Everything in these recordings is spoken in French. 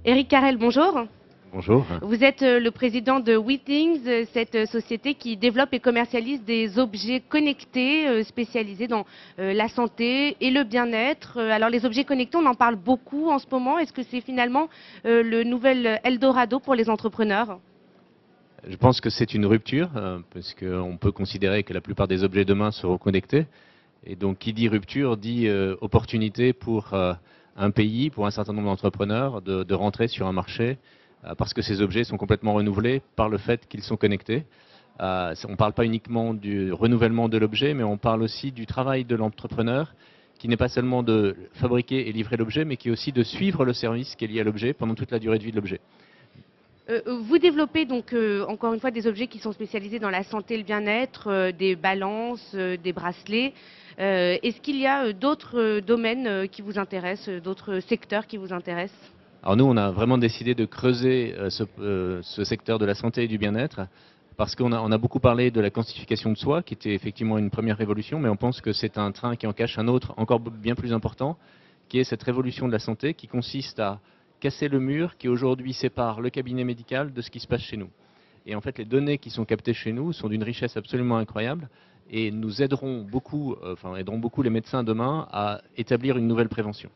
Éric Carrel, bonjour. Bonjour. Vous êtes le président de WeThings, cette société qui développe et commercialise des objets connectés spécialisés dans la santé et le bien-être. Alors les objets connectés, on en parle beaucoup en ce moment. Est-ce que c'est finalement le nouvel Eldorado pour les entrepreneurs? Je pense que c'est une rupture, parce qu'on peut considérer que la plupart des objets demain seront connectés. Et donc, qui dit rupture dit opportunité pour un pays, pour un certain nombre d'entrepreneurs, de rentrer sur un marché, parce que ces objets sont complètement renouvelés par le fait qu'ils sont connectés. On ne parle pas uniquement du renouvellement de l'objet, mais on parle aussi du travail de l'entrepreneur, qui n'est pas seulement de fabriquer et livrer l'objet, mais qui est aussi de suivre le service qui est lié à l'objet pendant toute la durée de vie de l'objet. Vous développez donc encore une fois des objets qui sont spécialisés dans la santé et le bien-être, des balances, des bracelets. Est-ce qu'il y a d'autres domaines qui vous intéressent, d'autres secteurs qui vous intéressent? Alors nous, on a vraiment décidé de creuser ce secteur de la santé et du bien-être, parce qu'on a beaucoup parlé de la quantification de soi, qui était effectivement une première révolution, mais on pense que c'est un train qui en cache un autre encore bien plus important, qui est cette révolution de la santé, qui consiste à casser le mur qui aujourd'hui sépare le cabinet médical de ce qui se passe chez nous. Et en fait, les données qui sont captées chez nous sont d'une richesse absolument incroyable et nous aideront beaucoup, aideront beaucoup les médecins demain à établir une nouvelle prévention.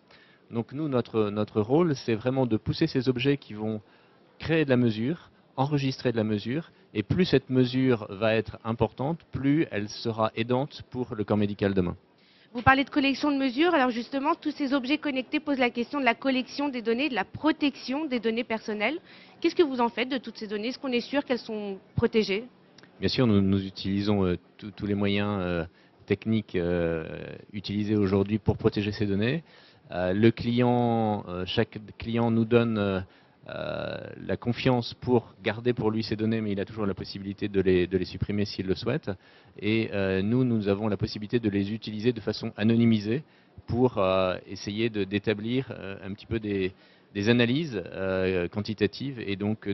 Donc nous, notre rôle, c'est vraiment de pousser ces objets qui vont créer de la mesure, enregistrer de la mesure, et plus cette mesure va être importante, plus elle sera aidante pour le corps médical demain. Vous parlez de collection de mesures, alors justement, tous ces objets connectés posent la question de la collection des données, de la protection des données personnelles. Qu'est-ce que vous en faites de toutes ces données? Est-ce qu'on est sûr qu'elles sont protégées? Bien sûr, nous utilisons tous les moyens techniques utilisés aujourd'hui pour protéger ces données. Chaque client nous donne la confiance pour garder pour lui ces données, mais il a toujours la possibilité de les supprimer s'il le souhaite. Et nous avons la possibilité de les utiliser de façon anonymisée pour essayer d'établir un petit peu des analyses quantitatives et donc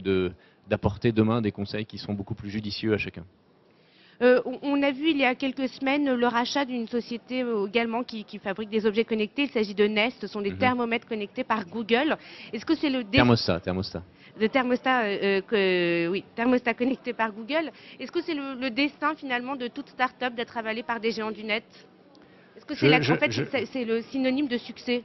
d'apporter demain des conseils qui seront beaucoup plus judicieux à chacun. On a vu il y a quelques semaines le rachat d'une société également qui fabrique des objets connectés. Il s'agit de Nest, ce sont des thermomètres connectés par Google. Est-ce que c'est Thermostat. le thermostat, oui, thermostat connecté par Google? Est-ce que c'est le destin finalement de toute start-up d'être avalée par des géants du net? Est-ce que en fait, c'est le synonyme de succès?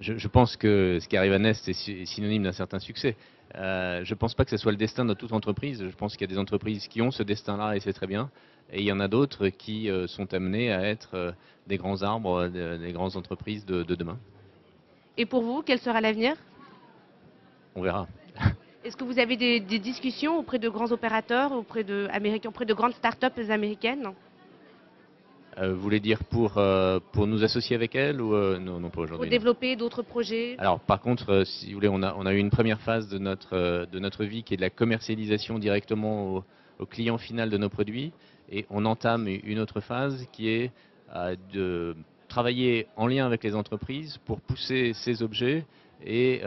Je pense que ce qui arrive à Nest est synonyme d'un certain succès. Je ne pense pas que ce soit le destin de toute entreprise. Je pense qu'il y a des entreprises qui ont ce destin-là et c'est très bien. Et il y en a d'autres qui sont amenées à être des grands arbres, des grandes entreprises de demain. Et pour vous, quel sera l'avenir? On verra. Est-ce que vous avez des discussions auprès de grands opérateurs, auprès de grandes start-up américaines? Vous voulez dire pour nous associer avec elles ou non, non, pas Pour aujourd'hui. développer d'autres projets? Alors, par contre, si vous voulez, on a eu une première phase de notre vie qui est de la commercialisation directement au client final de nos produits. Et on entame une autre phase qui est de travailler en lien avec les entreprises pour pousser ces objets et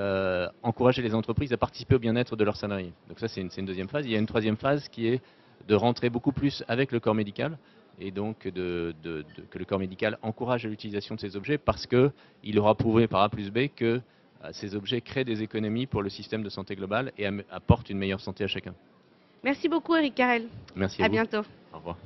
encourager les entreprises à participer au bien-être de leurs salariés. Donc ça, c'est une deuxième phase. Il y a une troisième phase qui est de rentrer beaucoup plus avec le corps médical et donc que le corps médical encourage l'utilisation de ces objets parce qu'il aura prouvé par A plus B que ces objets créent des économies pour le système de santé global et apportent une meilleure santé à chacun. Merci beaucoup, Éric Carrel. Merci à À vous. bientôt. Au revoir.